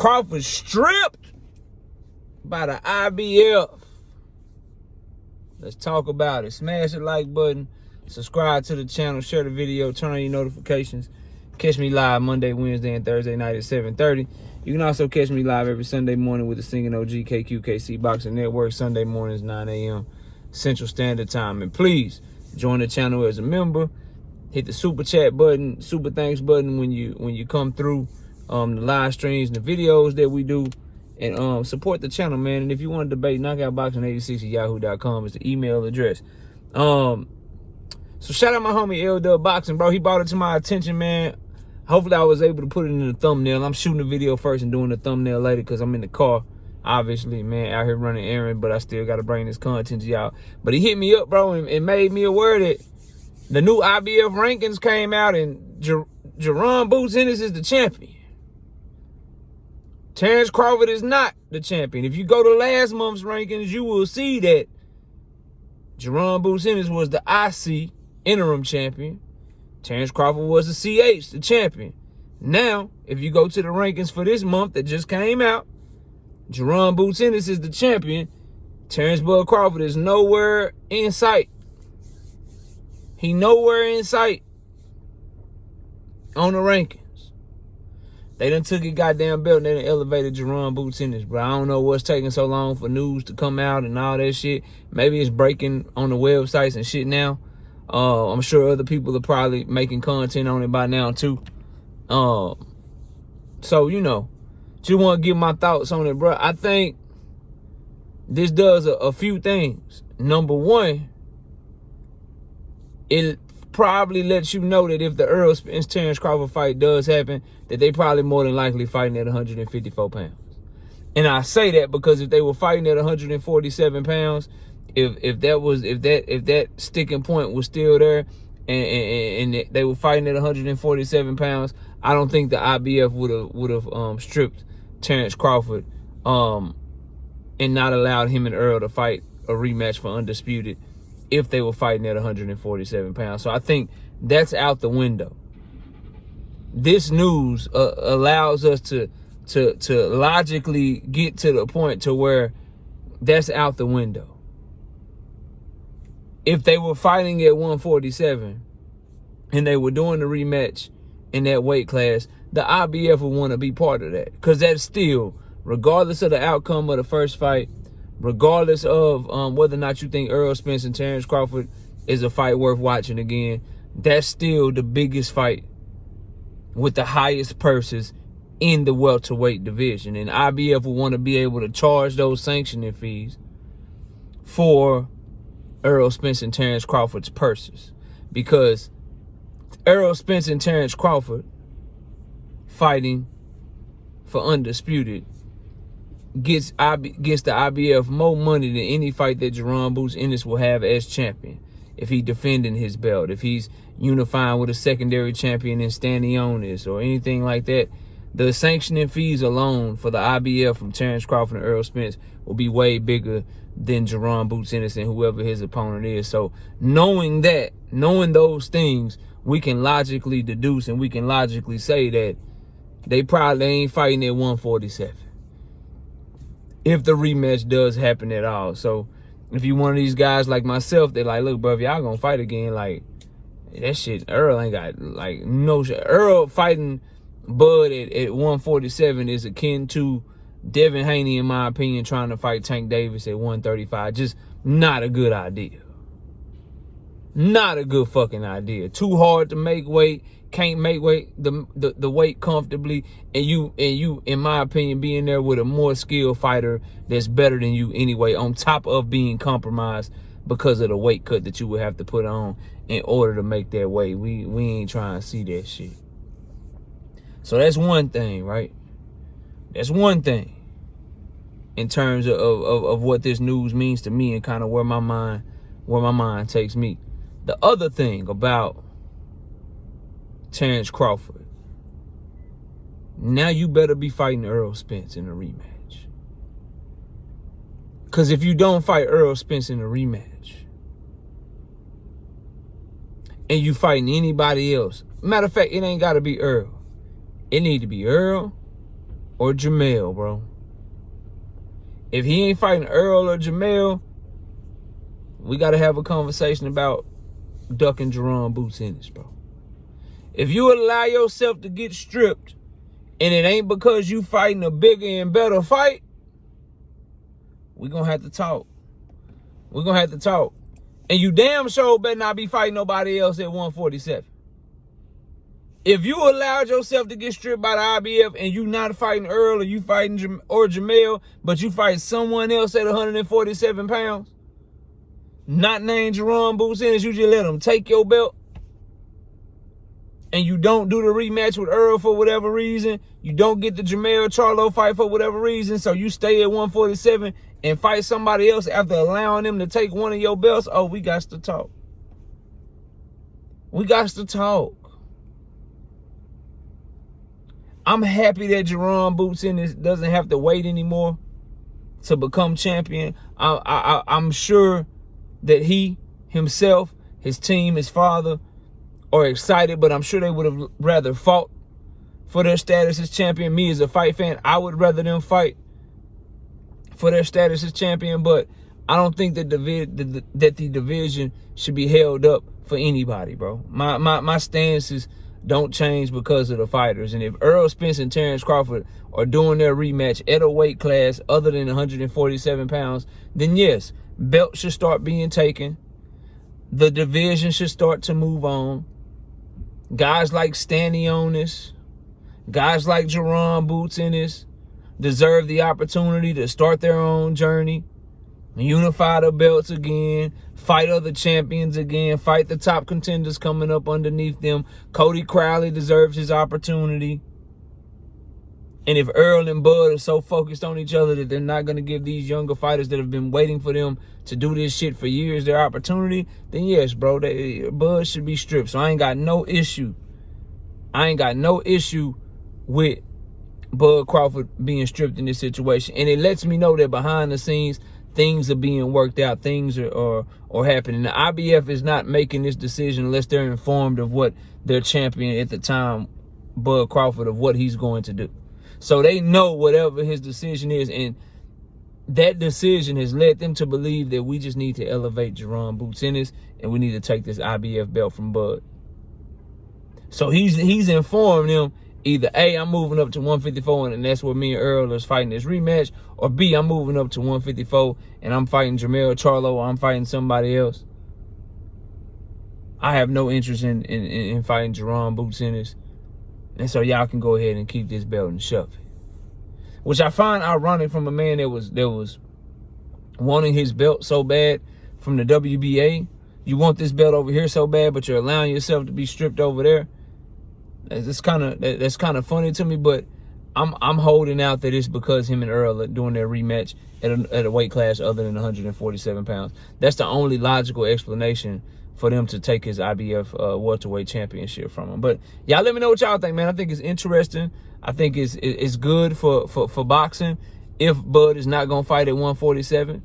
Crawford stripped by the IBF. Let's talk about it. Smash the like button. Subscribe to the channel. Share the video. Turn on your notifications. Catch me live Monday, Wednesday, and Thursday night at 7:30. You can also catch me live every Sunday morning with the Singing OG KQKC Boxing Network. Sunday mornings, 9 a.m. Central Standard Time. And please join the channel as a member. Hit the super chat button, super thanks button when you come through the live streams and the videos that we do. And support the channel, man. And if you want to debate, knockoutboxing86@yahoo.com is the email address. So shout out my homie L-Dub Boxing, bro. He brought it to my attention, man. Hopefully I was able to put it in the thumbnail. I'm shooting the video first and doing the thumbnail later because I'm in the car. Obviously, man, out here running errands, but I still got to bring this content to y'all. But he hit me up, bro, and made me aware that the new IBF rankings came out and Jaron Boots Ennis is the champion. Terence Crawford is not the champion. If you go to last month's rankings, you will see that Jaron Boots Ennis was the IC interim champion. Terence Crawford was the CH, the champion. Now, if you go to the rankings for this month that just came out, Jaron Boots Ennis is the champion. Terence Bud Crawford is nowhere in sight. He nowhere in sight on the rankings. They done took his goddamn belt and they done elevated Jaron Boots Ennis, bro. I don't know what's taking so long for news to come out and all that shit. Maybe it's breaking on the websites and shit now. I'm sure other people are probably making content on it by now too. So, you know, just want to give my thoughts on it, bro. I think this does a few things. Number one, it probably lets you know that if the Errol Spence Terence Crawford fight does happen, that they probably more than likely fighting at 154 pounds. And I say that because if they were fighting at 147 pounds, if that sticking point was still there and they were fighting at 147 pounds, I don't think the IBF would have stripped Terence Crawford and not allowed him and Earl to fight a rematch for undisputed if they were fighting at 147 pounds. So I think that's out the window. This news allows us to logically get to the point to where that's out the window. If they were fighting at 147 and they were doing the rematch in that weight class, the IBF would want to be part of that. Because that's still, regardless of the outcome of the first fight, regardless of whether or not you think Errol Spence and Terence Crawford is a fight worth watching again, that's still the biggest fight with the highest purses in the welterweight division. And IBF will want to be able to charge those sanctioning fees for Errol Spence and Terence Crawford's purses. Because Errol Spence and Terence Crawford fighting for undisputed gets the IBF more money than any fight that Jaron Boots Ennis will have as champion. If he defending his belt, if he's unifying with a secondary champion and standing on this or anything like that, the sanctioning fees alone for the IBF from Terence Crawford and Errol Spence will be way bigger than Jaron Boots Ennis and whoever his opponent is. So knowing those things, we can logically deduce and we can logically say that they probably ain't fighting at 147. If the rematch does happen at all. So if you one of these guys like myself, they're like, look, bro, if y'all gonna fight again, like, that shit, Earl ain't got, like, no shit. Earl fighting Bud at 147 is akin to Devin Haney, in my opinion, trying to fight Tank Davis at 135. Just not a good idea. Not a good fucking idea. Too hard to make weight. Can't make weight the weight comfortably, and you in my opinion being there with a more skilled fighter that's better than you anyway, on top of being compromised because of the weight cut that you would have to put on in order to make that weight. We ain't trying to see that shit. So that's one thing, right? That's one thing in terms of what this news means to me and kind of where my mind takes me. The other thing about Terence Crawford, now you better be fighting Errol Spence in a rematch. Because if you don't fight Errol Spence in a rematch and you fighting anybody else, matter of fact, it ain't got to be Earl. It need to be Earl or Jamel, bro. If he ain't fighting Earl or Jamel, we got to have a conversation about ducking Jaron Boots Ennis, bro. If you allow yourself to get stripped and it ain't because you fighting a bigger and better fight, we going to have to talk. We're going to have to talk. And you damn sure better not be fighting nobody else at 147. If you allowed yourself to get stripped by the IBF and you not fighting Earl or you fighting Jamel, but you fight someone else at 147 pounds, not named Jaron Boots Ennis, you just let them take your belt, and you don't do the rematch with Earl for whatever reason, you don't get the Jamel Charlo fight for whatever reason, so you stay at 147 and fight somebody else after allowing them to take one of your belts, oh, we got to talk. We got to talk. I'm happy that Jaron Boots Ennis doesn't have to wait anymore to become champion. I'm sure that he, himself, his team, his father are excited, but I'm sure they would have rather fought for their status as champion. Me as a fight fan, I would rather them fight for their status as champion, but I don't think that the division should be held up for anybody, bro. My stances don't change because of the fighters. And if Errol Spence and Terence Crawford are doing their rematch at a weight class other than 147 pounds, then yes, belts should start being taken. The division should start to move on. Guys like Stanionis, guys like Jaron Boots Ennis deserve the opportunity to start their own journey, unify the belts again, fight other champions again, fight the top contenders coming up underneath them. Cody Crowley deserves his opportunity. And if Earl and Bud are so focused on each other that they're not going to give these younger fighters that have been waiting for them to do this shit for years their opportunity, then yes, bro, Bud should be stripped. So I ain't got no issue. I ain't got no issue with Bud Crawford being stripped in this situation. And it lets me know that behind the scenes, things are being worked out. Things are happening. The IBF is not making this decision unless they're informed of what their champion at the time, Bud Crawford, of what he's going to do. So they know whatever his decision is, and that decision has led them to believe that we just need to elevate Jaron Boots Ennis and we need to take this IBF belt from Bud. So he's informed them either A, I'm moving up to 154 and that's where me and Earl is fighting this rematch, or B, I'm moving up to 154 and I'm fighting Jamel Charlo or I'm fighting somebody else. I have no interest in fighting Jaron Boots Ennis. And so y'all can go ahead and keep this belt and shove it. Which I find ironic from a man that was wanting his belt so bad from the WBA. You want this belt over here so bad, but you're allowing yourself to be stripped over there. That's kind of funny to me, but I'm holding out that it's because him and Earl are doing their rematch at a weight class other than 147 pounds. That's the only logical explanation for them to take his IBF welterweight championship from him. But y'all let me know what y'all think, man. I think it's interesting. I think it's good for boxing if Bud is not gonna fight at 147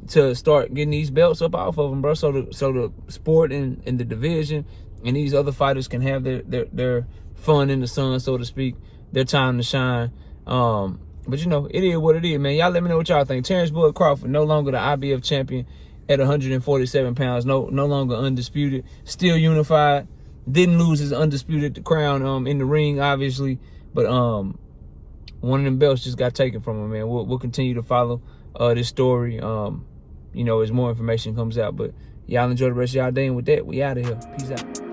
to start getting these belts up off of him, bro. So the sport and the division and these other fighters can have their fun in the sun, so to speak, their time to shine. But you know, it is what it is, man. Y'all let me know what y'all think. Terence Bud Crawford, no longer the IBF champion at 147 pounds, no longer undisputed, still unified. Didn't lose his undisputed crown in the ring, obviously, but one of them belts just got taken from him, man. We'll continue to follow this story, you know, as more information comes out. But y'all enjoy the rest of y'all day, and with that, we out of here. Peace out.